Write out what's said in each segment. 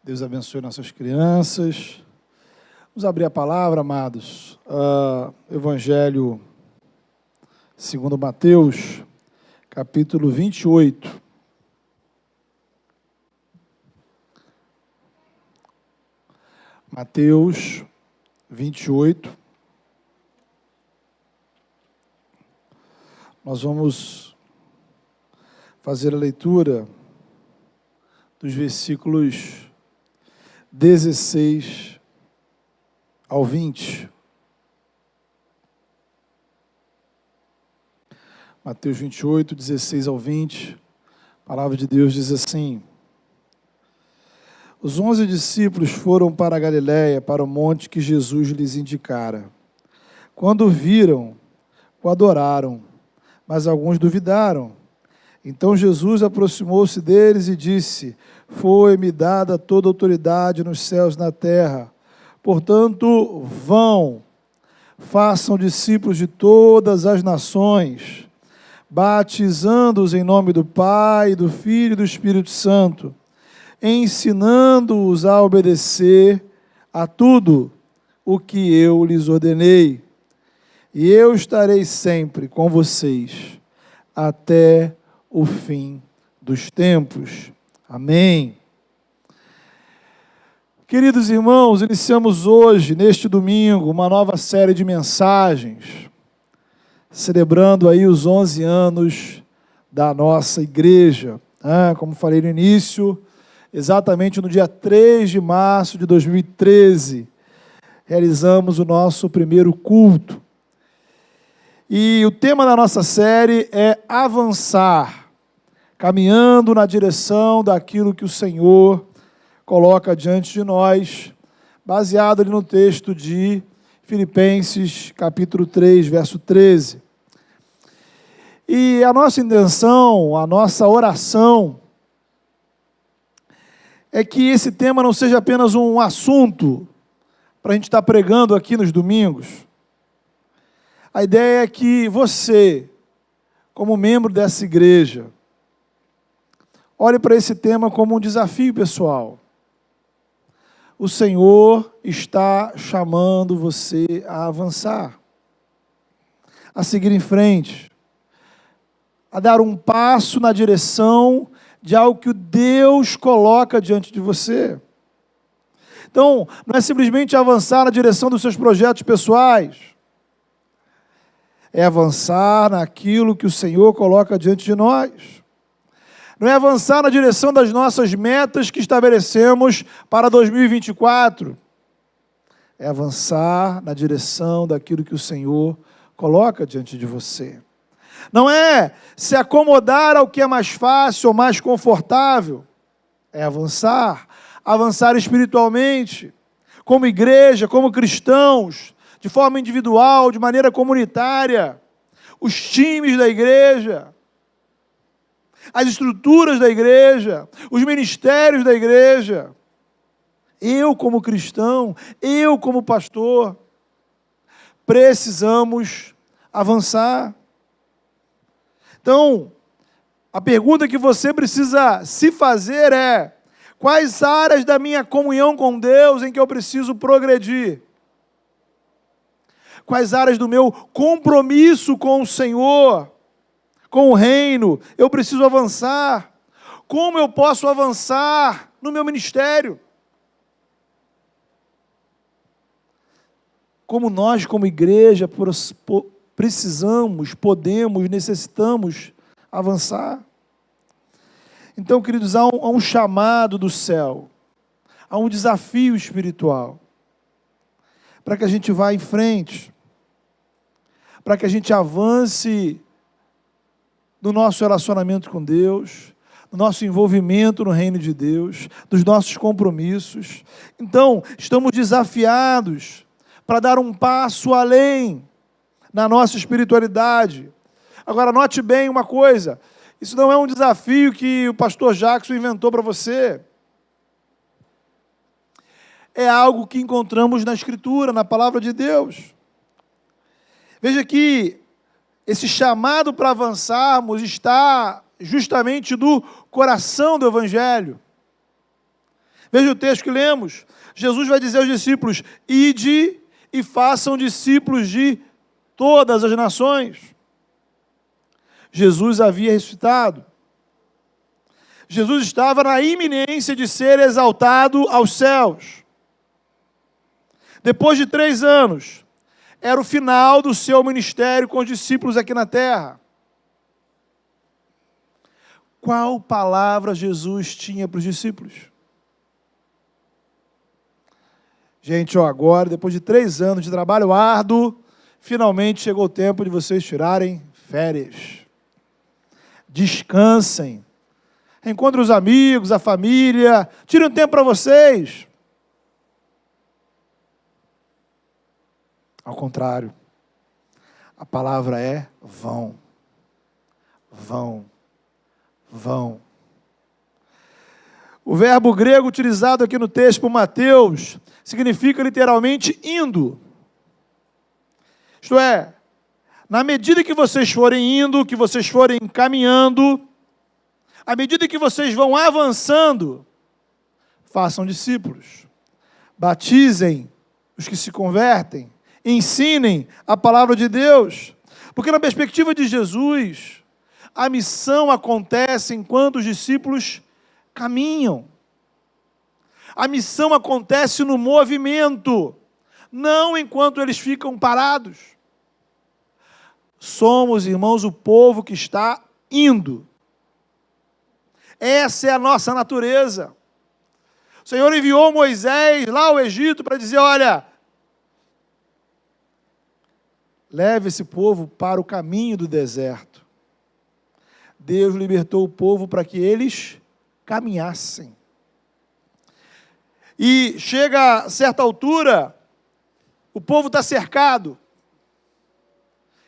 Deus abençoe nossas crianças. Vamos abrir a palavra, amados. Evangelho segundo Mateus, capítulo 28. Mateus 28. Nós vamos fazer a leitura dos versículos 16 ao 20. Mateus 28, 16 ao 20. A palavra de Deus diz assim: Os 11 discípulos foram para a Galiléia, para o monte que Jesus lhes indicara. Quando o viram, o adoraram, mas alguns duvidaram. Então Jesus aproximou-se deles e disse: Foi-me dada toda a autoridade nos céus e na terra. Portanto, vão, façam discípulos de todas as nações, batizando-os em nome do Pai, do Filho e do Espírito Santo, ensinando-os a obedecer a tudo o que eu lhes ordenei. E eu estarei sempre com vocês até o fim dos tempos. Amém. Queridos irmãos, iniciamos hoje, neste domingo, uma nova série de mensagens, celebrando aí os 11 anos da nossa igreja. Como falei no início, exatamente no dia 3 de março de 2013, realizamos o nosso primeiro culto. E o tema da nossa série é avançar, caminhando na direção daquilo que o Senhor coloca diante de nós, baseado ali no texto de Filipenses, capítulo 3, verso 13. E a nossa intenção, a nossa oração, é que esse tema não seja apenas um assunto para a gente estar pregando aqui nos domingos. A ideia é que você, como membro dessa igreja, olhe para esse tema como um desafio pessoal. O Senhor está chamando você a avançar, a seguir em frente, a dar um passo na direção de algo que Deus coloca diante de você. Então, não é simplesmente avançar na direção dos seus projetos pessoais, é avançar naquilo que o Senhor coloca diante de nós. Não é avançar na direção das nossas metas que estabelecemos para 2024. É avançar na direção daquilo que o Senhor coloca diante de você. Não é se acomodar ao que é mais fácil ou mais confortável. É avançar. Avançar espiritualmente, como igreja, como cristãos, de forma individual, de maneira comunitária, os times da igreja, as estruturas da igreja, os ministérios da igreja. Eu, como cristão, eu, como pastor, precisamos avançar. Então, a pergunta que você precisa se fazer é: quais áreas da minha comunhão com Deus em que eu preciso progredir? Quais áreas do meu compromisso com o Senhor, com o reino, eu preciso avançar? Como eu posso avançar no meu ministério? Como nós, como igreja, precisamos, podemos, necessitamos avançar? Então, queridos, há um chamado do céu, há um desafio espiritual, para que a gente vá em frente, para que a gente avance no nosso relacionamento com Deus, no nosso envolvimento no reino de Deus, dos nossos compromissos. Então, estamos desafiados para dar um passo além na nossa espiritualidade. Agora, note bem uma coisa: isso não é um desafio que o pastor Jackson inventou para você. É algo que encontramos na Escritura, na Palavra de Deus. Veja que esse chamado para avançarmos está justamente no coração do Evangelho. Veja o texto que lemos. Jesus vai dizer aos discípulos: ide e façam discípulos de todas as nações. Jesus havia ressuscitado. Jesus estava na iminência de ser exaltado aos céus. Depois de 3 anos, era o final do seu ministério com os discípulos aqui na terra. Qual palavra Jesus tinha para os discípulos? Gente, agora, depois de 3 anos de trabalho árduo, finalmente chegou o tempo de vocês tirarem férias. Descansem. Encontrem os amigos, a família. Tirem um tempo para vocês. Ao contrário, a palavra é vão. Vão. Vão. O verbo grego utilizado aqui no texto por Mateus significa literalmente indo. Isto é, na medida que vocês forem indo, que vocês forem caminhando, à medida que vocês vão avançando, façam discípulos, batizem os que se convertem, ensinem a palavra de Deus, porque na perspectiva de Jesus, a missão acontece enquanto os discípulos caminham. A missão acontece no movimento, não enquanto eles ficam parados. Somos, irmãos, o povo que está indo. Essa é a nossa natureza. O Senhor enviou Moisés lá ao Egito para dizer: olha, leve esse povo para o caminho do deserto. Deus libertou o povo para que eles caminhassem. E chega a certa altura, o povo está cercado.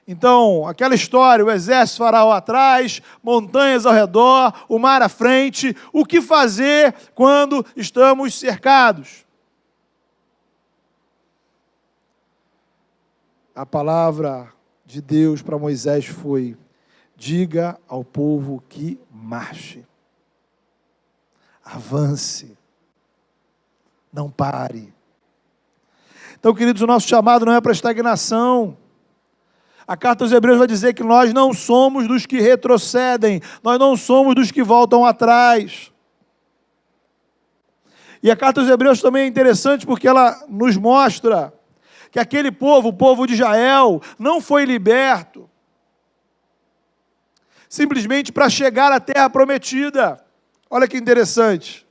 Então, aquela história, o exército faraó atrás, montanhas ao redor, o mar à frente. O que fazer quando estamos cercados? A palavra de Deus para Moisés foi: diga ao povo que marche, avance, não pare. Então, queridos, o nosso chamado não é para estagnação. A carta aos Hebreus vai dizer que nós não somos dos que retrocedem, nós não somos dos que voltam atrás. E a carta aos Hebreus também é interessante porque ela nos mostra que aquele povo, o povo de Israel, não foi liberto simplesmente para chegar à terra prometida. Olha que interessante.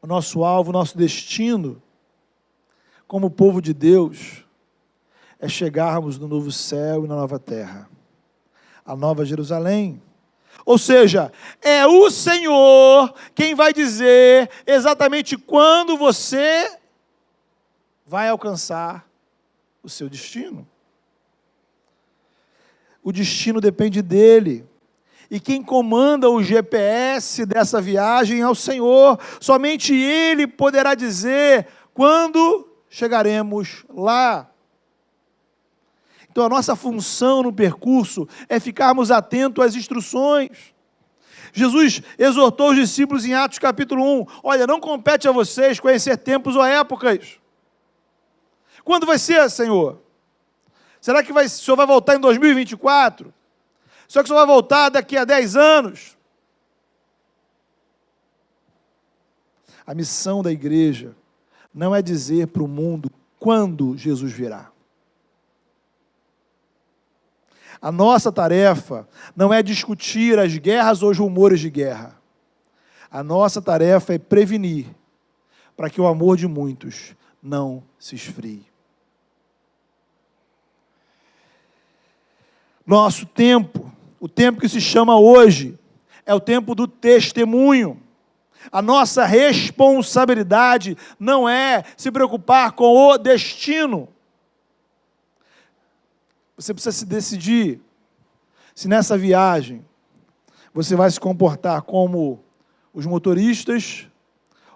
O nosso alvo, o nosso destino, como povo de Deus, é chegarmos no novo céu e na nova terra, a nova Jerusalém. Ou seja, é o Senhor quem vai dizer exatamente quando você vai alcançar o seu destino. O destino depende dele. E quem comanda o GPS dessa viagem é o Senhor. Somente Ele poderá dizer quando chegaremos lá. Então a nossa função no percurso é ficarmos atentos às instruções. Jesus exortou os discípulos em Atos capítulo 1. Olha, não compete a vocês conhecer tempos ou épocas. Quando vai ser, Senhor? Será que o Senhor vai voltar em 2024? Será que o Senhor vai voltar daqui a 10 anos? A missão da igreja não é dizer para o mundo quando Jesus virá. A nossa tarefa não é discutir as guerras ou os rumores de guerra. A nossa tarefa é prevenir, para que o amor de muitos não se esfrie. Nosso tempo, o tempo que se chama hoje, é o tempo do testemunho. A nossa responsabilidade não é se preocupar com o destino. Você precisa se decidir se nessa viagem você vai se comportar como os motoristas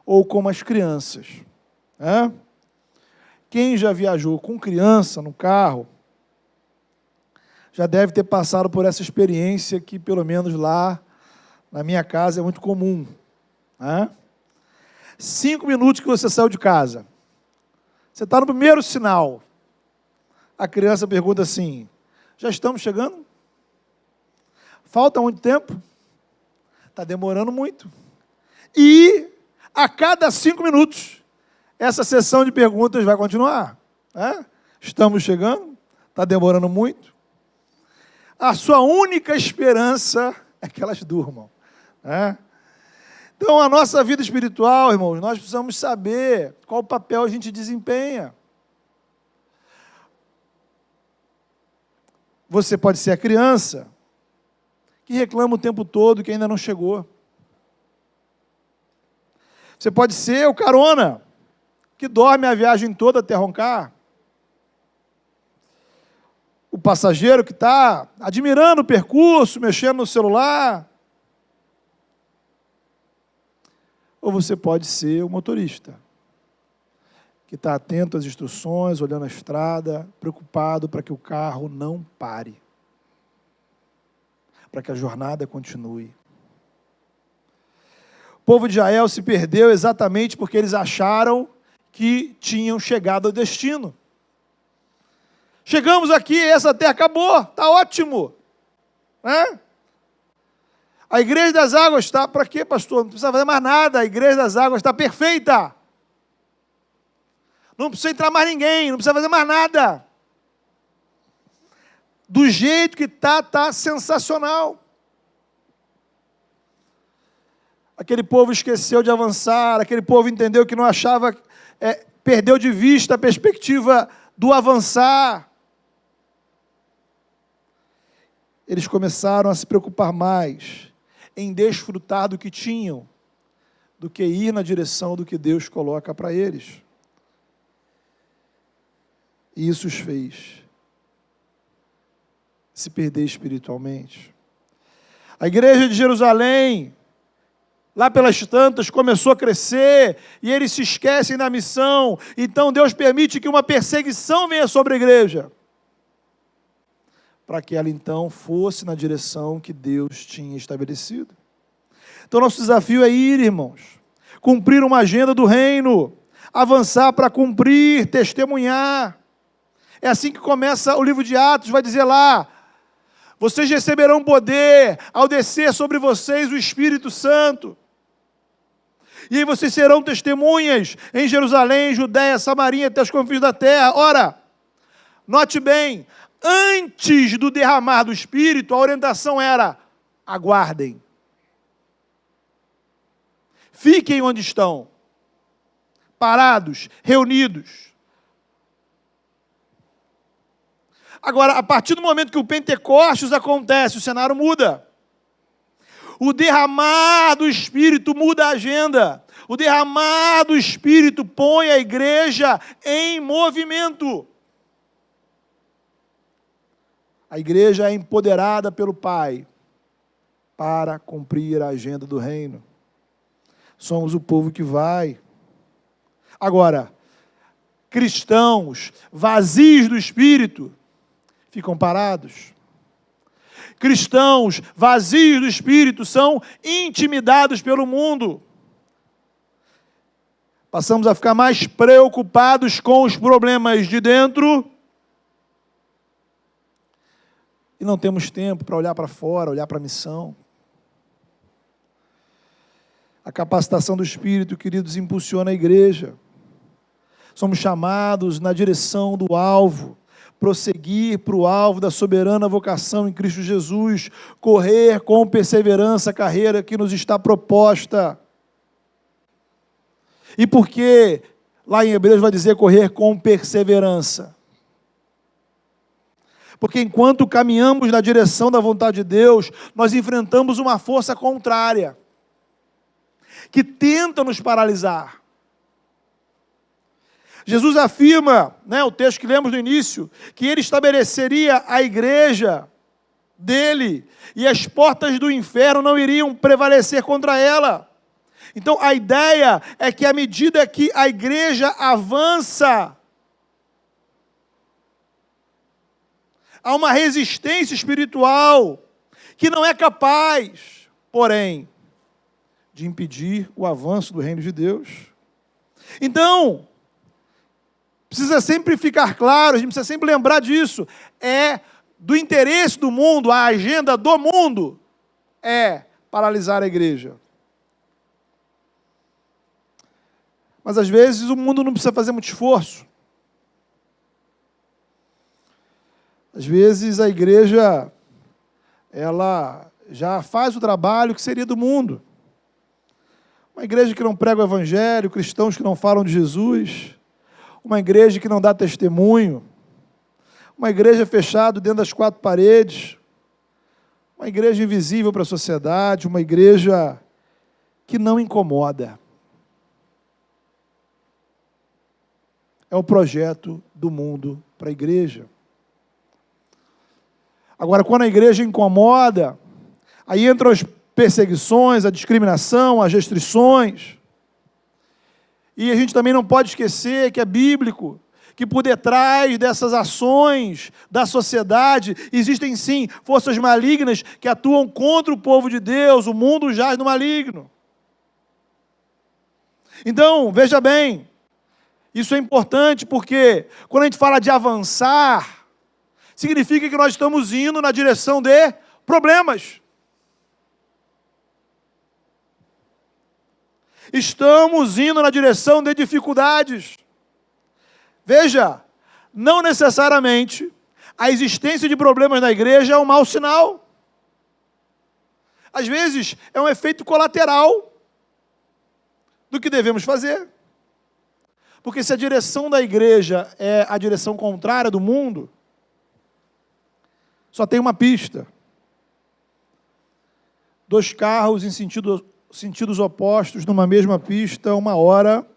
ou como as crianças. Quem já viajou com criança no carro, já deve ter passado por essa experiência que, pelo menos lá, na minha casa, é muito comum. Né? 5 minutos que você saiu de casa. Você está no primeiro sinal. A criança pergunta assim, já estamos chegando? Falta muito tempo? Está demorando muito. E a cada 5 minutos, essa sessão de perguntas vai continuar. Né? Estamos chegando? Está demorando muito? A sua única esperança é que elas durmam. Né? Então, a nossa vida espiritual, irmãos, nós precisamos saber qual papel a gente desempenha. Você pode ser a criança que reclama o tempo todo que ainda não chegou. Você pode ser o carona que dorme a viagem toda até roncar. O passageiro que está admirando o percurso, mexendo no celular. Ou você pode ser o motorista, que está atento às instruções, olhando a estrada, preocupado para que o carro não pare, para que a jornada continue. O povo de Israel se perdeu exatamente porque eles acharam que tinham chegado ao destino. Chegamos aqui, essa terra acabou, está ótimo. Né? A igreja das águas está, para quê, pastor? Não precisa fazer mais nada, a igreja das águas está perfeita. Não precisa entrar mais ninguém, não precisa fazer mais nada. Do jeito que está sensacional. Aquele povo esqueceu de avançar, aquele povo entendeu que não achava, perdeu de vista a perspectiva do avançar. Eles começaram a se preocupar mais em desfrutar do que tinham, do que ir na direção do que Deus coloca para eles. E isso os fez se perder espiritualmente. A igreja de Jerusalém, lá pelas tantas, começou a crescer, e eles se esquecem da missão, então Deus permite que uma perseguição venha sobre a igreja, para que ela então fosse na direção que Deus tinha estabelecido. Então nosso desafio é ir, irmãos, cumprir uma agenda do reino, avançar para cumprir, testemunhar. É assim que começa o livro de Atos, vai dizer lá, vocês receberão poder ao descer sobre vocês o Espírito Santo. E aí vocês serão testemunhas em Jerusalém, Judéia, Samaria, até os confins da terra. Ora, note bem, antes do derramar do Espírito, a orientação era, aguardem. Fiquem onde estão, parados, reunidos. Agora, a partir do momento que o Pentecostes acontece, o cenário muda. O derramar do Espírito muda a agenda. O derramar do Espírito põe a igreja em movimento. A igreja é empoderada pelo Pai para cumprir a agenda do reino. Somos o povo que vai. Agora, cristãos vazios do Espírito ficam parados. Cristãos vazios do Espírito são intimidados pelo mundo. Passamos a ficar mais preocupados com os problemas de dentro e não temos tempo para olhar para fora, olhar para a missão. A capacitação do Espírito, queridos, impulsiona a igreja. Somos chamados na direção do alvo, prosseguir para o alvo da soberana vocação em Cristo Jesus, correr com perseverança a carreira que nos está proposta. E por que lá em Hebreus vai dizer correr com perseverança? Porque enquanto caminhamos na direção da vontade de Deus, nós enfrentamos uma força contrária, que tenta nos paralisar. Jesus afirma, o texto que lemos no início, que ele estabeleceria a igreja dele, e as portas do inferno não iriam prevalecer contra ela. Então a ideia é que à medida que a igreja avança, há uma resistência espiritual que não é capaz, porém, de impedir o avanço do reino de Deus. Então, precisa sempre ficar claro, a gente precisa sempre lembrar disso. É do interesse do mundo, a agenda do mundo é paralisar a igreja. Mas às vezes o mundo não precisa fazer muito esforço. Às vezes a igreja, ela já faz o trabalho que seria do mundo. Uma igreja que não prega o evangelho, cristãos que não falam de Jesus, uma igreja que não dá testemunho, uma igreja fechada dentro das quatro paredes, uma igreja invisível para a sociedade, uma igreja que não incomoda. É o projeto do mundo para a igreja. Agora, quando a igreja incomoda, aí entram as perseguições, a discriminação, as restrições. E a gente também não pode esquecer que é bíblico, que por detrás dessas ações da sociedade, existem sim forças malignas que atuam contra o povo de Deus, o mundo jaz no maligno. Então, veja bem, isso é importante porque quando a gente fala de avançar, significa que nós estamos indo na direção de problemas. Estamos indo na direção de dificuldades. Veja, não necessariamente a existência de problemas na igreja é um mau sinal. Às vezes é um efeito colateral do que devemos fazer. Porque se a direção da igreja é a direção contrária do mundo, só tem uma pista. 2 carros em sentidos opostos, numa mesma pista, uma hora,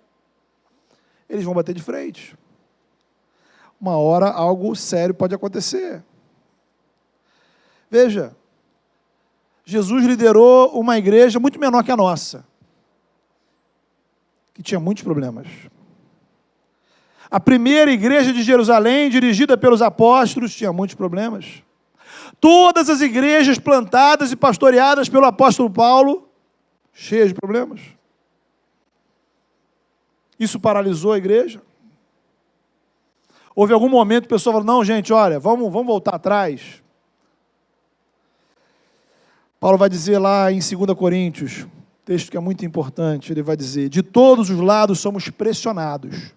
eles vão bater de frente. Uma hora, algo sério pode acontecer. Veja, Jesus liderou uma igreja muito menor que a nossa, que tinha muitos problemas. A primeira igreja de Jerusalém, dirigida pelos apóstolos, tinha muitos problemas. Todas as igrejas plantadas e pastoreadas pelo apóstolo Paulo, cheias de problemas. Isso paralisou a igreja? Houve algum momento que a pessoa falou, não, gente, olha, vamos voltar atrás. Paulo vai dizer lá em 2 Coríntios, texto que é muito importante, ele vai dizer, de todos os lados somos pressionados.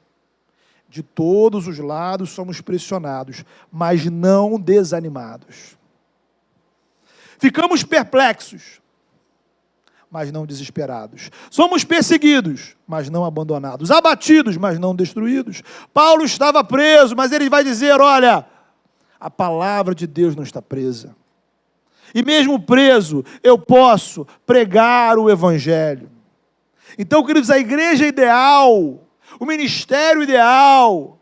De todos os lados somos pressionados, mas não desanimados. Ficamos perplexos, mas não desesperados. Somos perseguidos, mas não abandonados. Abatidos, mas não destruídos. Paulo estava preso, mas ele vai dizer, olha, a palavra de Deus não está presa. E mesmo preso, eu posso pregar o evangelho. Então, queridos, a igreja ideal, o ministério ideal,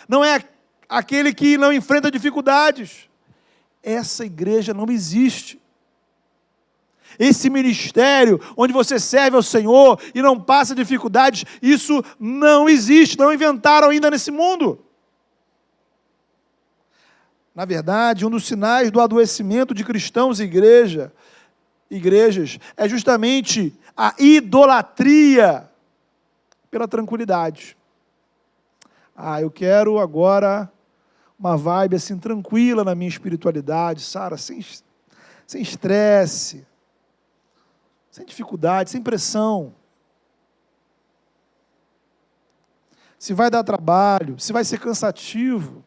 não é aquele que não enfrenta dificuldades. Essa igreja não existe. Esse ministério, onde você serve ao Senhor e não passa dificuldades, isso não existe, não inventaram ainda nesse mundo. Na verdade, um dos sinais do adoecimento de cristãos e igrejas, é justamente a idolatria pela tranquilidade. Eu quero agora uma vibe assim tranquila na minha espiritualidade, Sara, sem estresse, sem dificuldade, sem pressão. Se vai dar trabalho, se vai ser cansativo,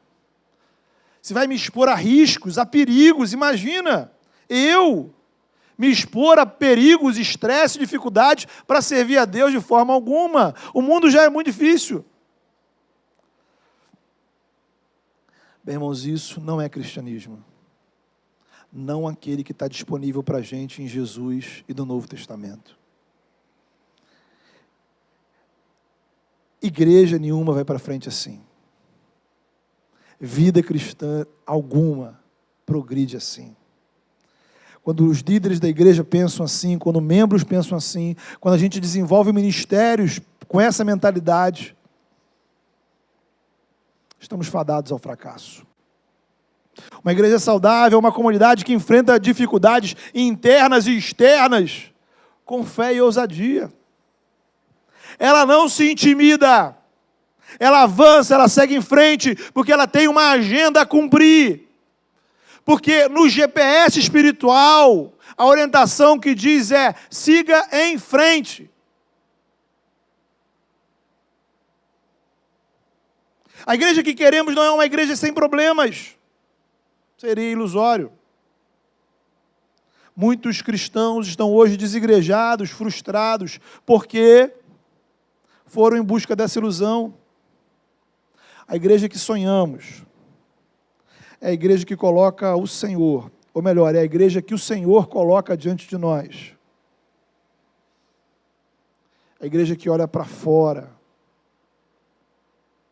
se vai me expor a riscos, a perigos, imagina, eu me expor a perigos, estresse, dificuldades para servir a Deus de forma alguma. O mundo já é muito difícil. Bem, irmãos, isso não é cristianismo. Não aquele que está disponível para a gente em Jesus e no Novo Testamento. Igreja nenhuma vai para frente assim. Vida cristã alguma progride assim. Quando os líderes da igreja pensam assim, quando membros pensam assim, quando a gente desenvolve ministérios com essa mentalidade, estamos fadados ao fracasso. Uma igreja saudável é uma comunidade que enfrenta dificuldades internas e externas com fé e ousadia. Ela não se intimida. Ela avança, ela segue em frente, porque ela tem uma agenda a cumprir. Porque no GPS espiritual, a orientação que diz é: siga em frente. A igreja que queremos não é uma igreja sem problemas. Seria ilusório. Muitos cristãos estão hoje desigrejados, frustrados, porque foram em busca dessa ilusão. A igreja que sonhamos é a igreja que coloca o Senhor, ou melhor, é a igreja que o Senhor coloca diante de nós. A igreja que olha para fora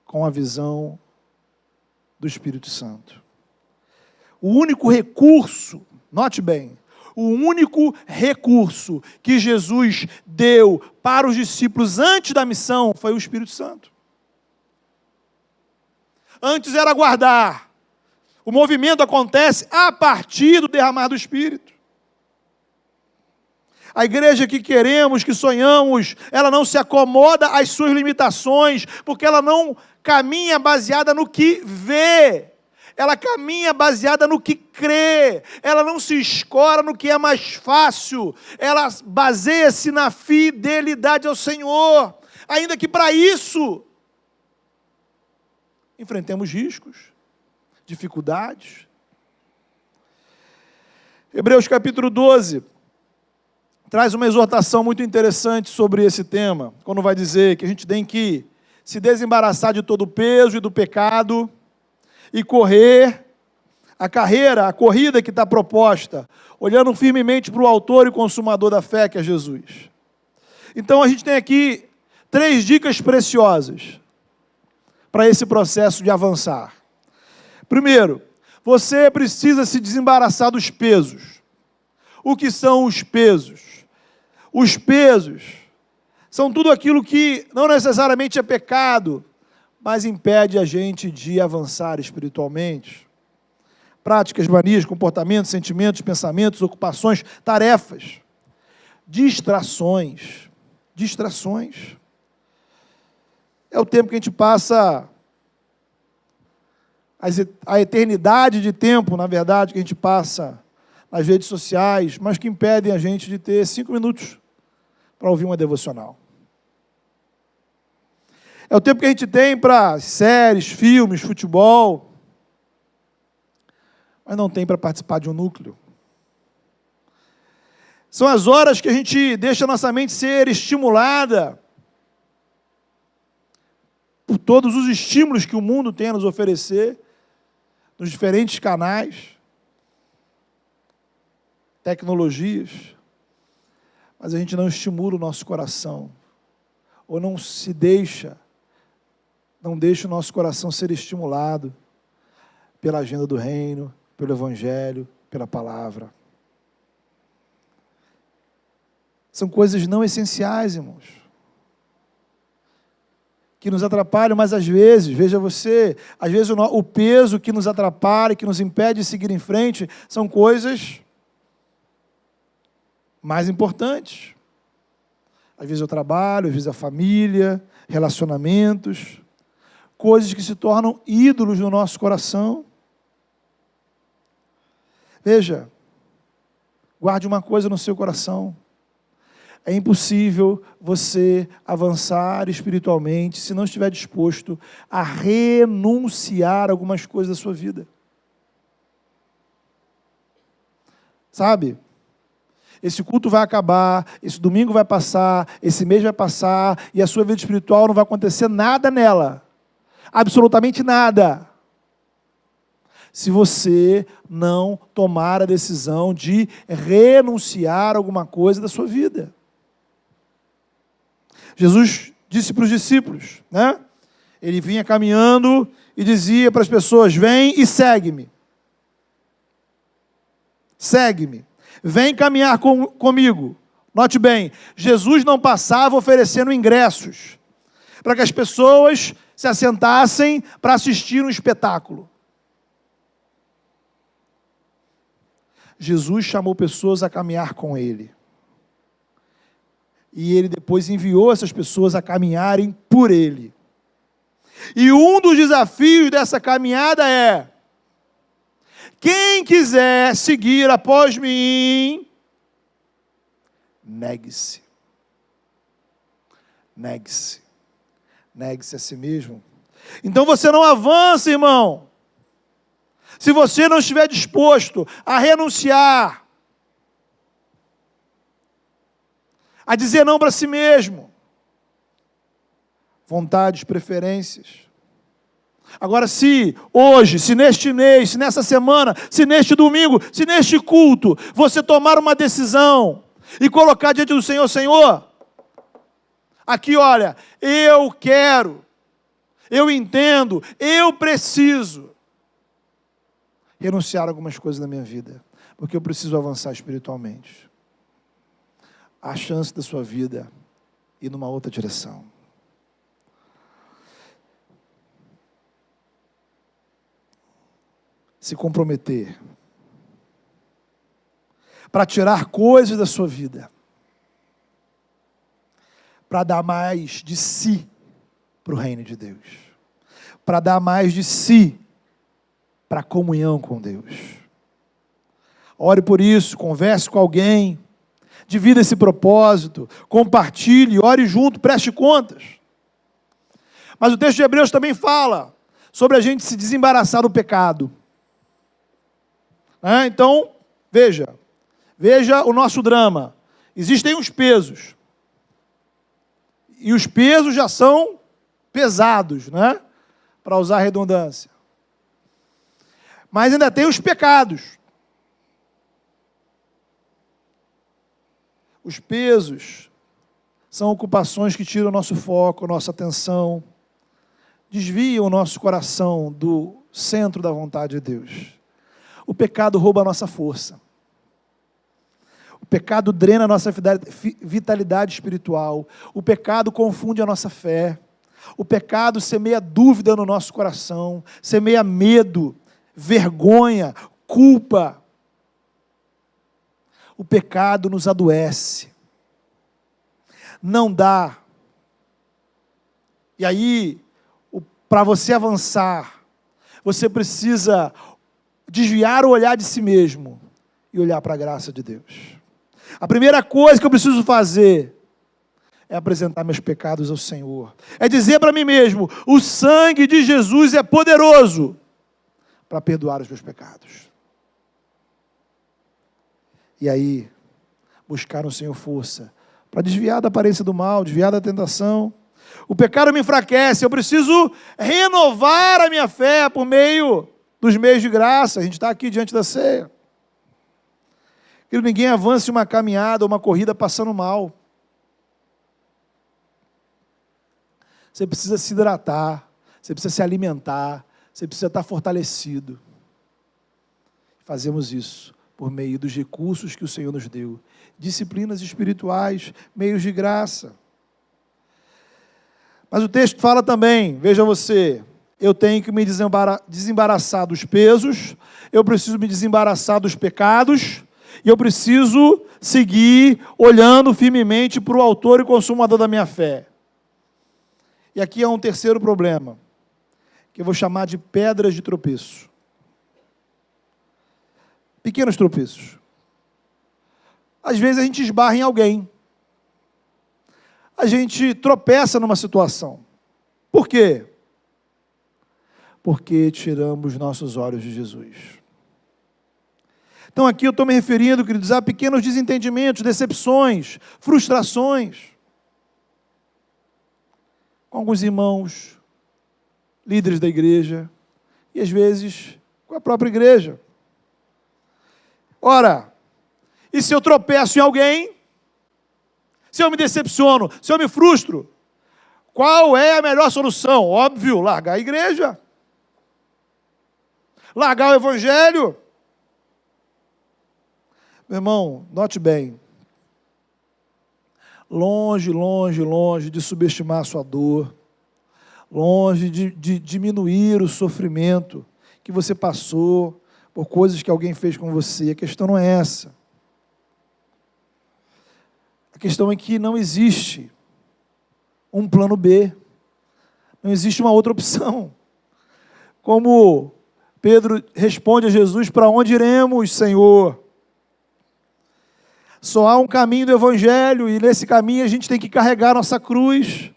com a visão do Espírito Santo. O único recurso, note bem, o único recurso que Jesus deu para os discípulos antes da missão foi o Espírito Santo. Antes era aguardar. O movimento acontece a partir do derramar do Espírito. A igreja que queremos, que sonhamos, ela não se acomoda às suas limitações, porque ela não caminha baseada no que vê. Ela caminha baseada no que crê. Ela não se escora no que é mais fácil. Ela baseia-se na fidelidade ao Senhor. Ainda que para isso enfrentemos riscos, dificuldades. Hebreus capítulo 12 traz uma exortação muito interessante sobre esse tema, quando vai dizer que a gente tem que se desembaraçar de todo o peso e do pecado e correr a corrida que está proposta, olhando firmemente para o autor e consumador da fé, que é Jesus. Então a gente tem aqui 3 dicas preciosas para esse processo de avançar. Primeiro, você precisa se desembaraçar dos pesos. O que são os pesos? Os pesos são tudo aquilo que não necessariamente é pecado, mas impede a gente de avançar espiritualmente. Práticas, manias, comportamentos, sentimentos, pensamentos, ocupações, tarefas, distrações. É o tempo que a gente passa, a eternidade de tempo, na verdade, que a gente passa nas redes sociais, mas que impedem a gente de ter 5 minutos para ouvir uma devocional. É o tempo que a gente tem para séries, filmes, futebol, mas não tem para participar de um núcleo. São as horas que a gente deixa a nossa mente ser estimulada por todos os estímulos que o mundo tem a nos oferecer, nos diferentes canais, tecnologias, mas a gente não estimula o nosso coração, ou não deixa o nosso coração ser estimulado pela agenda do reino, pelo Evangelho, pela palavra. São coisas não essenciais, irmãos, que nos atrapalham, mas às vezes, veja você, às vezes o peso que nos atrapalha, que nos impede de seguir em frente, são coisas mais importantes. Às vezes o trabalho, às vezes a família, relacionamentos, coisas que se tornam ídolos no nosso coração. Veja, guarde uma coisa no seu coração. É impossível você avançar espiritualmente se não estiver disposto a renunciar a algumas coisas da sua vida. Sabe? Esse culto vai acabar, esse domingo vai passar, esse mês vai passar, e a sua vida espiritual não vai acontecer nada nela. Absolutamente nada. Se você não tomar a decisão de renunciar a alguma coisa da sua vida. Jesus disse para os discípulos, né? Ele vinha caminhando e dizia para as pessoas: vem e segue-me. Segue-me. Vem caminhar comigo. Note bem, Jesus não passava oferecendo ingressos para que as pessoas se assentassem para assistir um espetáculo. Jesus chamou pessoas a caminhar com Ele. E ele depois enviou essas pessoas a caminharem por ele. E um dos desafios dessa caminhada é: quem quiser seguir após mim, negue-se. Negue-se. Negue-se a si mesmo. Então você não avança, irmão, se você não estiver disposto a renunciar, a dizer não para si mesmo. Vontades, preferências. Agora, se hoje, se neste mês, se nessa semana, se neste domingo, se neste culto, você tomar uma decisão e colocar diante do Senhor: Senhor, aqui olha, eu quero, eu entendo, eu preciso renunciar a algumas coisas na minha vida, porque eu preciso avançar espiritualmente. A chance da sua vida ir numa outra direção. Se comprometer para tirar coisas da sua vida, para dar mais de si para o reino de Deus, para dar mais de si para a comunhão com Deus. Ore por isso, converse com alguém, divida esse propósito, compartilhe, ore junto, preste contas. Mas o texto de Hebreus também fala sobre a gente se desembaraçar do pecado. Então, veja o nosso drama. Existem os pesos. E os pesos já são pesados, né? Para usar a redundância. Mas ainda tem os pecados. Os pesos são ocupações que tiram o nosso foco, a nossa atenção, desviam o nosso coração do centro da vontade de Deus. O pecado rouba a nossa força. O pecado drena a nossa vitalidade espiritual. O pecado confunde a nossa fé. O pecado semeia dúvida no nosso coração, semeia medo, vergonha, culpa. O pecado nos adoece. Não dá. E aí, para você avançar, você precisa desviar o olhar de si mesmo e olhar para a graça de Deus. A primeira coisa que eu preciso fazer é apresentar meus pecados ao Senhor. É dizer para mim mesmo: o sangue de Jesus é poderoso para perdoar os meus pecados. E aí, buscar no Senhor força para desviar da aparência do mal, desviar da tentação. O pecado me enfraquece, eu preciso renovar a minha fé por meio dos meios de graça. A gente está aqui diante da ceia. Que ninguém avance uma caminhada, uma corrida passando mal. Você precisa se hidratar, você precisa se alimentar, você precisa estar fortalecido. Fazemos isso por meio dos recursos que o Senhor nos deu. Disciplinas espirituais, meios de graça. Mas o texto fala também, veja você, eu tenho que me desembaraçar dos pesos, eu preciso me desembaraçar dos pecados, e eu preciso seguir olhando firmemente para o autor e consumador da minha fé. E aqui há um terceiro problema, que eu vou chamar de pedras de tropeço. Pequenos tropeços. Às vezes a gente esbarra em alguém. A gente tropeça numa situação. Por quê? Porque tiramos nossos olhos de Jesus. Então aqui eu estou me referindo, queridos, a pequenos desentendimentos, decepções, frustrações. Com alguns irmãos, líderes da igreja, e às vezes com a própria igreja. Ora, e se eu tropeço em alguém, se eu me decepciono, se eu me frustro, qual é a melhor solução? Óbvio, largar a igreja. Largar o evangelho. Meu irmão, note bem. Longe, longe, longe de subestimar a sua dor. Longe de diminuir o sofrimento que você passou por coisas que alguém fez com você. A questão não é essa. A A questão é que não existe um plano B, não existe uma outra opção. Como Pedro responde a Jesus: para onde iremos, Senhor? Só há um caminho do Evangelho, e nesse caminho a gente tem que carregar nossa cruz.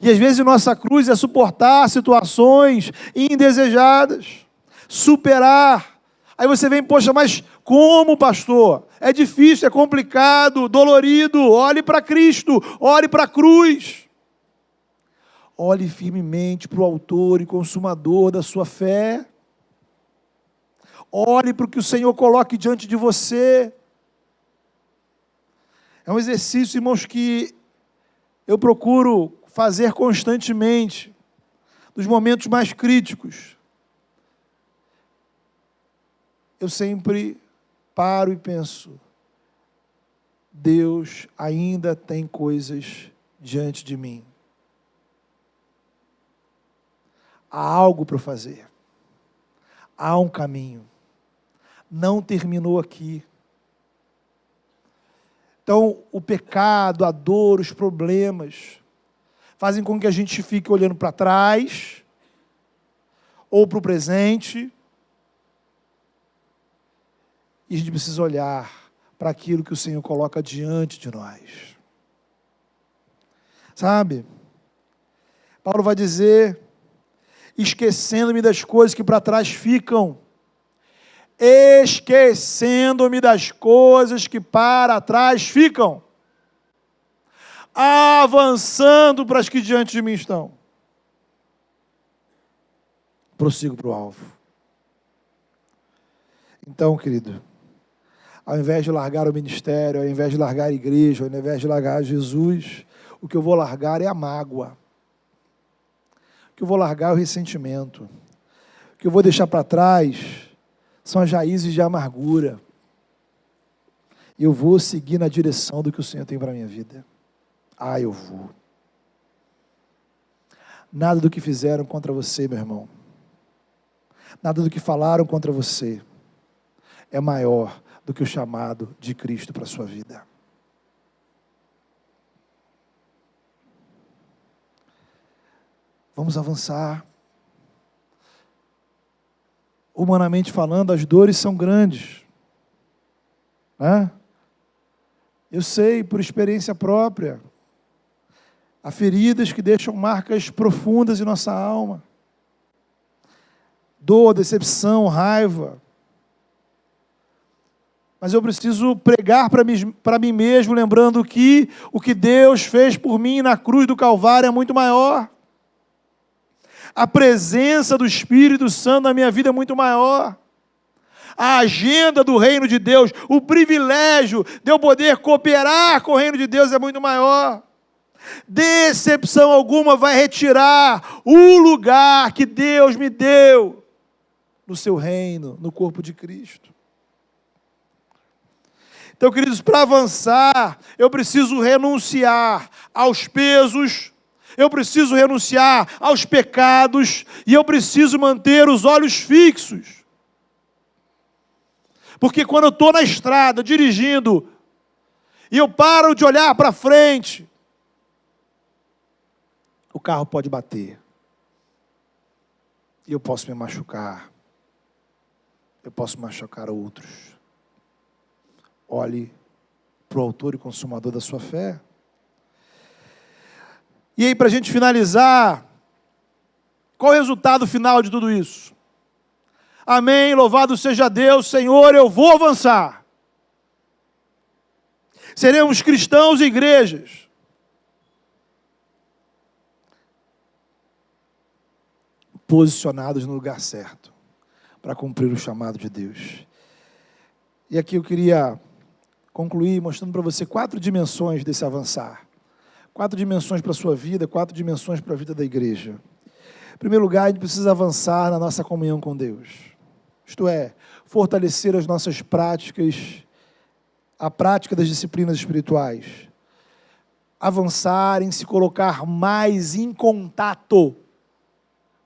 E às vezes nossa cruz é suportar situações indesejadas, superar. Aí você vem, poxa, mas como, pastor? É difícil, é complicado, dolorido. Olhe para Cristo, olhe para a cruz. Olhe firmemente para o autor e consumador da sua fé. Olhe para o que o Senhor coloque diante de você. É um exercício, irmãos, que eu procuro fazer constantemente, nos momentos mais críticos. Eu sempre paro e penso: Deus ainda tem coisas diante de mim. Há algo para fazer. Há um caminho. Não terminou aqui. Então, o pecado, a dor, os problemas fazem com que a gente fique olhando para trás ou para o presente. E a gente precisa olhar para aquilo que o Senhor coloca diante de nós. Sabe? Paulo vai dizer: esquecendo-me das coisas que para trás ficam. Esquecendo-me das coisas que para trás ficam. Avançando para as que diante de mim estão. Prossigo para o alvo. Então, querido, ao invés de largar o ministério, ao invés de largar a igreja, ao invés de largar Jesus, o que eu vou largar é a mágoa. O que eu vou largar é o ressentimento. O que eu vou deixar para trás são as raízes de amargura. E eu vou seguir na direção do que o Senhor tem para a minha vida. Eu vou. Nada do que fizeram contra você, meu irmão, nada do que falaram contra você é maior do que o chamado de Cristo para a sua vida. Vamos avançar. Humanamente falando, as dores são grandes, né? Eu sei, por experiência própria. Há feridas que deixam marcas profundas em nossa alma. Dor, decepção, raiva. Mas eu preciso pregar para mim mesmo, lembrando que o que Deus fez por mim na cruz do Calvário é muito maior. A presença do Espírito Santo na minha vida é muito maior. A agenda do reino de Deus, o privilégio de eu poder cooperar com o reino de Deus é muito maior. Decepção alguma vai retirar o lugar que Deus me deu no seu reino, no corpo de Cristo. Então, queridos, para avançar, eu preciso renunciar aos pesos, eu preciso renunciar aos pecados e eu preciso manter os olhos fixos. Porque quando eu estou na estrada, dirigindo, e eu paro de olhar para frente, o carro pode bater. E eu posso me machucar. Eu posso machucar outros. Olhe para o autor e consumador da sua fé. E aí, para a gente finalizar, qual é o resultado final de tudo isso? Amém, louvado seja Deus, Senhor, eu vou avançar. Seremos cristãos e igrejas. Posicionados no lugar certo, para cumprir o chamado de Deus. E aqui eu queria concluir mostrando para você 4 dimensões desse avançar. 4 dimensões para a sua vida, 4 dimensões para a vida da igreja. Em primeiro lugar, a gente precisa avançar na nossa comunhão com Deus. Isto é, fortalecer as nossas práticas, a prática das disciplinas espirituais. Avançar em se colocar mais em contato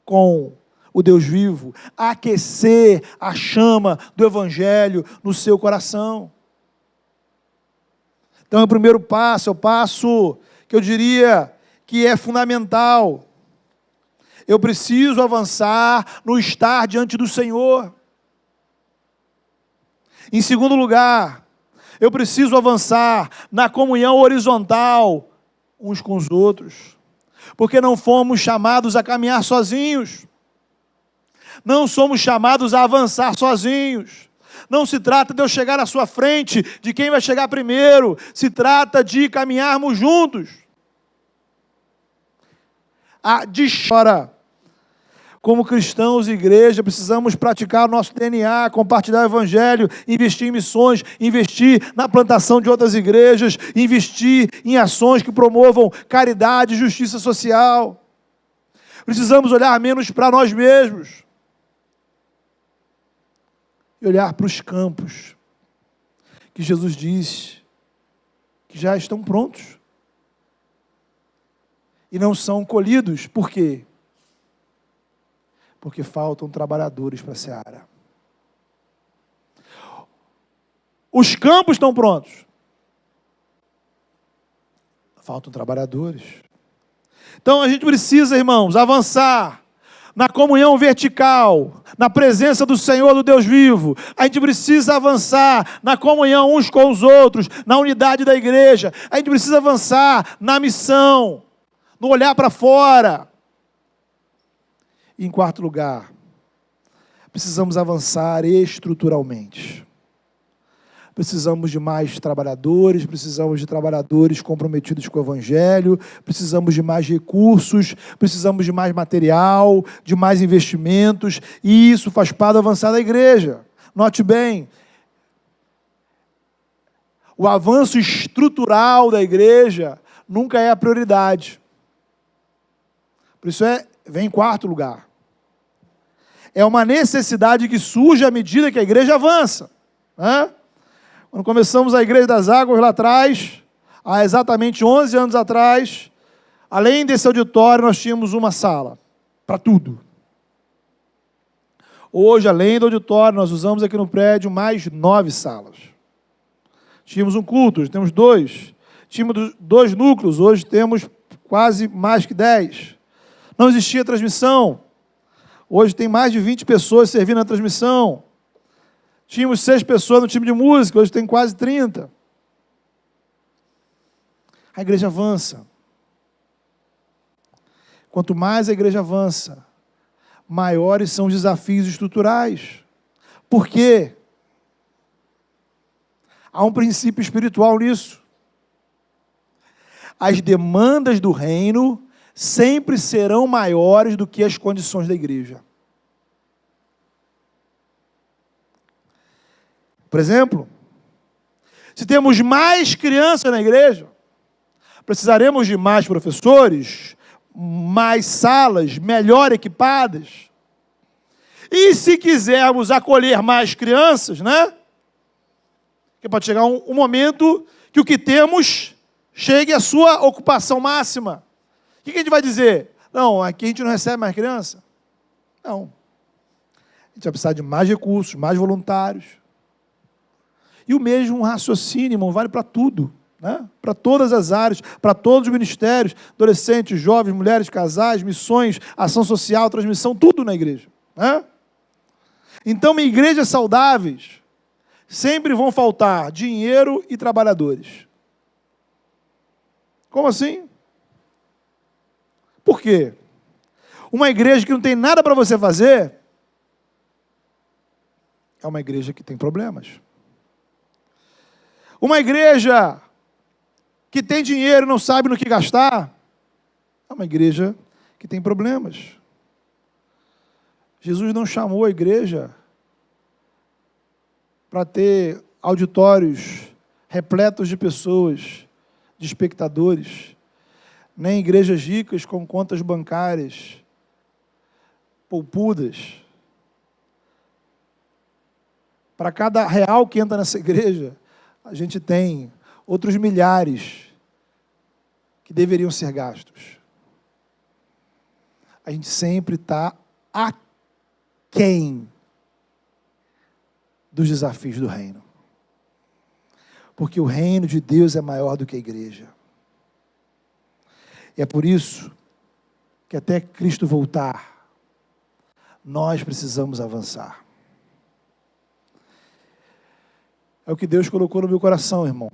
com o Deus vivo, aquecer a chama do Evangelho no seu coração. Então, o primeiro passo é o passo que eu diria que é fundamental. Eu preciso avançar no estar diante do Senhor. Em segundo lugar, eu preciso avançar na comunhão horizontal uns com os outros, porque não fomos chamados a caminhar sozinhos. Não somos chamados a avançar sozinhos. Não se trata de eu chegar à sua frente, de quem vai chegar primeiro. Se trata de caminharmos juntos. Como cristãos e igreja, precisamos praticar o nosso DNA, compartilhar o Evangelho, investir em missões, investir na plantação de outras igrejas, investir em ações que promovam caridade e justiça social. Precisamos olhar menos para nós mesmos e olhar para os campos que Jesus disse que já estão prontos e não são colhidos. Por quê? Porque faltam trabalhadores para a seara. Os campos estão prontos. Faltam trabalhadores. Então a gente precisa, irmãos, avançar na comunhão vertical, na presença do Senhor, do Deus vivo. A gente precisa avançar na comunhão uns com os outros, na unidade da igreja. A gente precisa avançar na missão, no olhar para fora. E, em quarto lugar, precisamos avançar estruturalmente. Precisamos de mais trabalhadores, precisamos de trabalhadores comprometidos com o Evangelho, precisamos de mais recursos, precisamos de mais material, de mais investimentos, e isso faz parte do avançar da igreja. Note bem, o avanço estrutural da igreja nunca é a prioridade. Por isso vem em quarto lugar. É uma necessidade que surge à medida que a igreja avança, né? Quando começamos a Igreja das Águas lá atrás, há exatamente 11 anos atrás, além desse auditório, nós tínhamos uma sala para tudo. Hoje, além do auditório, nós usamos aqui no prédio mais 9 salas. Tínhamos um culto, hoje temos 2. Tínhamos 2 núcleos, hoje temos quase mais que 10. Não existia transmissão. Hoje tem mais de 20 pessoas servindo na transmissão. Tínhamos 6 pessoas no time de música, hoje tem quase 30. A igreja avança. Quanto mais a igreja avança, maiores são os desafios estruturais. Por quê? Há um princípio espiritual nisso. As demandas do reino sempre serão maiores do que as condições da igreja. Por exemplo, se temos mais crianças na igreja, precisaremos de mais professores, mais salas, melhor equipadas. E se quisermos acolher mais crianças, né? Porque pode chegar um momento que o que temos chegue à sua ocupação máxima. O que a gente vai dizer? Não, aqui a gente não recebe mais criança. Não. A gente vai precisar de mais recursos, mais voluntários. E o mesmo raciocínio, irmão, vale para tudo, né? Para todas as áreas, para todos os ministérios, adolescentes, jovens, mulheres, casais, missões, ação social, transmissão, tudo na igreja, né? Então, em igrejas saudáveis, sempre vão faltar dinheiro e trabalhadores. Como assim? Por quê? Uma igreja que não tem nada para você fazer é uma igreja que tem problemas. Uma igreja que tem dinheiro e não sabe no que gastar, é uma igreja que tem problemas. Jesus não chamou a igreja para ter auditórios repletos de pessoas, de espectadores, nem igrejas ricas com contas bancárias poupudas. Para cada real que entra nessa igreja, a gente tem outros milhares que deveriam ser gastos. A gente sempre está aquém dos desafios do reino. porque o reino de Deus é maior do que a igreja. E é por isso que até Cristo voltar, nós precisamos avançar. É o que Deus colocou no meu coração, irmão.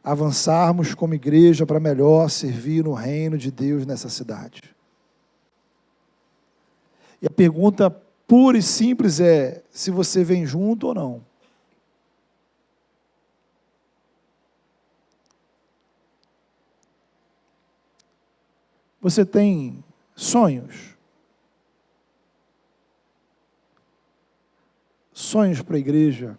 Avançarmos como igreja para melhor servir no reino de Deus nessa cidade. E a pergunta pura e simples é se você vem junto ou não. Você tem sonhos? Sonhos para a igreja?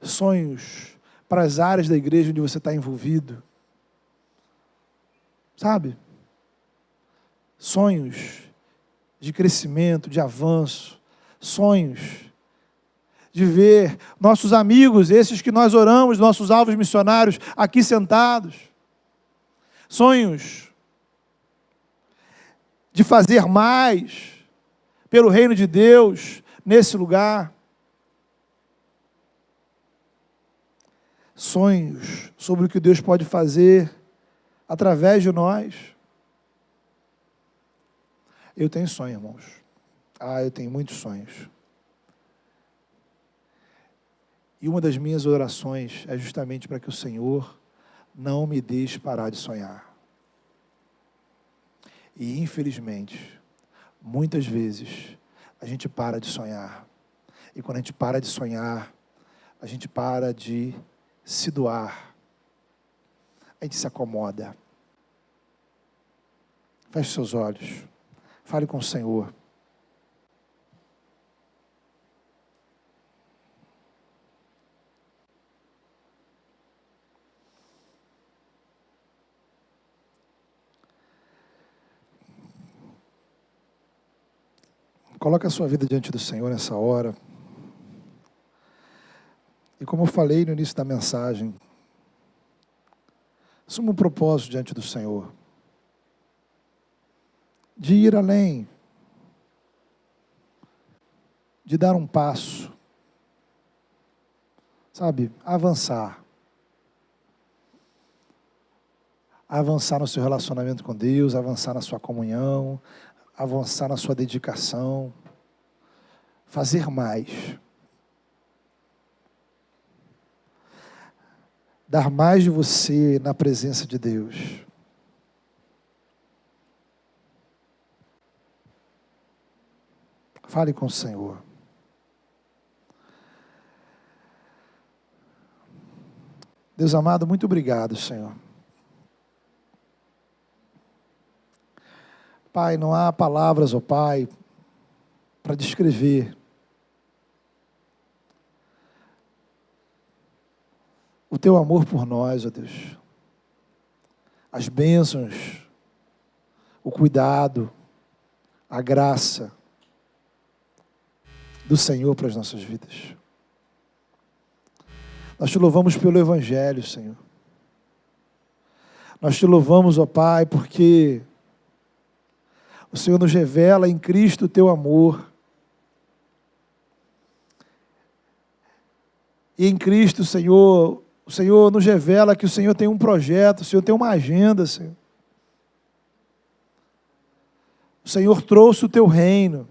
Sonhos para as áreas da igreja onde você está envolvido? Sabe? Sonhos de crescimento, de avanço, sonhos de ver nossos amigos, esses que nós oramos, nossos alvos missionários, aqui sentados. Sonhos de fazer mais pelo reino de Deus nesse lugar. Sonhos sobre o que Deus pode fazer através de nós. Eu tenho sonho, irmãos. Eu tenho muitos sonhos. E uma das minhas orações é justamente para que o Senhor não me deixe parar de sonhar. E infelizmente, muitas vezes, a gente para de sonhar. E quando a gente para de sonhar, a gente para de se doar. A gente se acomoda. Feche seus olhos. Fale com o Senhor. Coloque a sua vida diante do Senhor nessa hora. E como eu falei no início da mensagem, assuma um propósito diante do Senhor. De ir além. De dar um passo. Sabe? Avançar. Avançar no seu relacionamento com Deus, avançar na sua comunhão, avançar na sua dedicação, fazer mais. Dar mais de você na presença de Deus. Fale com o Senhor. Deus amado, muito obrigado, Senhor. Pai, não há palavras, ó Pai, para descrever o Teu amor por nós, ó Deus. As bênçãos, o cuidado, a graça do Senhor para as nossas vidas. Nós Te louvamos pelo Evangelho, Senhor. Nós Te louvamos, ó Pai, porque o Senhor nos revela em Cristo o Teu amor. E em Cristo, Senhor, o Senhor nos revela que o Senhor tem um projeto, o Senhor tem uma agenda, Senhor. O Senhor trouxe o Teu reino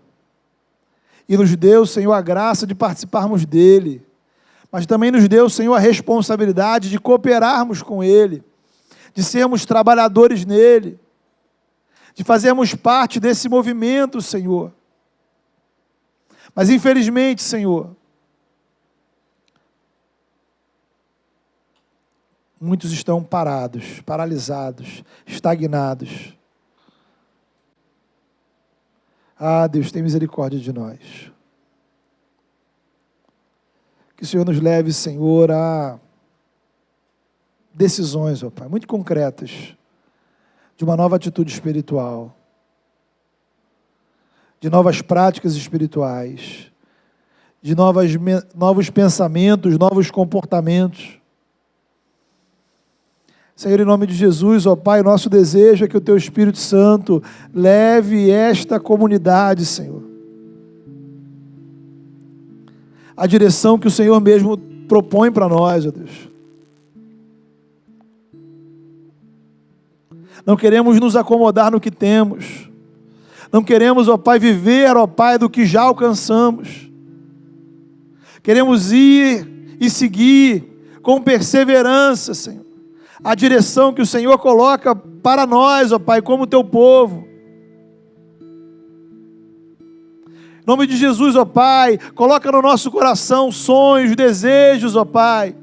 e nos deu, Senhor, a graça de participarmos dele, mas também nos deu, Senhor, a responsabilidade de cooperarmos com ele, de sermos trabalhadores nele, de fazermos parte desse movimento, Senhor. Mas infelizmente, Senhor, muitos estão parados, paralisados, estagnados. Deus, tem misericórdia de nós. Que o Senhor nos leve, Senhor, a decisões, ó Pai, muito concretas, de uma nova atitude espiritual, de novas práticas espirituais, de novos pensamentos, novos comportamentos. Senhor, em nome de Jesus, ó Pai, nosso desejo é que o Teu Espírito Santo leve esta comunidade, Senhor, a direção que o Senhor mesmo propõe para nós, ó Deus. Não queremos nos acomodar no que temos. Não queremos, ó Pai, viver, ó Pai, do que já alcançamos. Queremos ir e seguir com perseverança, Senhor, a direção que o Senhor coloca para nós, ó Pai, como teu povo. Em nome de Jesus, ó Pai, coloca no nosso coração sonhos, desejos, ó Pai,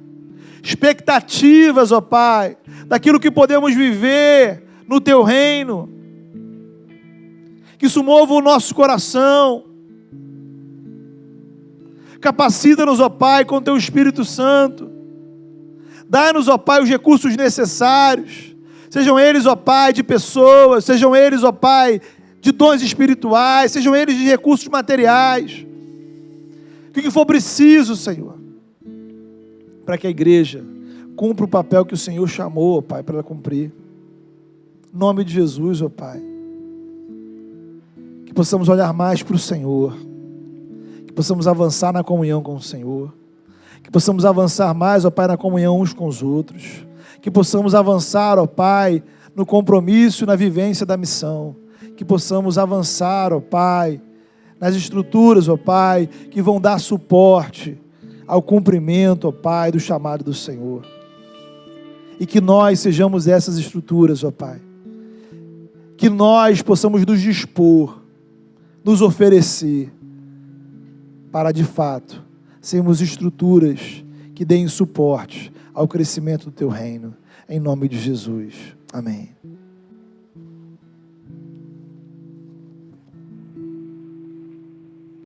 expectativas, ó Pai, daquilo que podemos viver no teu reino. Que isso mova o nosso coração. Capacita-nos, ó Pai, com teu Espírito Santo. Dá-nos, ó Pai, os recursos necessários. Sejam eles, ó Pai, de pessoas, sejam eles, ó Pai, de dons espirituais, sejam eles de recursos materiais. O que for preciso, Senhor, para que a igreja cumpra o papel que o Senhor chamou, ó Pai, para ela cumprir. Em nome de Jesus, ó Pai. Que possamos olhar mais para o Senhor. Que possamos avançar na comunhão com o Senhor. Que possamos avançar mais, ó Pai, na comunhão uns com os outros. Que possamos avançar, ó Pai, no compromisso e na vivência da missão. Que possamos avançar, ó Pai, nas estruturas, ó Pai, que vão dar suporte ao cumprimento, ó Pai, do chamado do Senhor. E que nós sejamos essas estruturas, ó Pai. Que nós possamos nos dispor, nos oferecer, para de fato sermos estruturas que deem suporte ao crescimento do teu reino. Em nome de Jesus. Amém.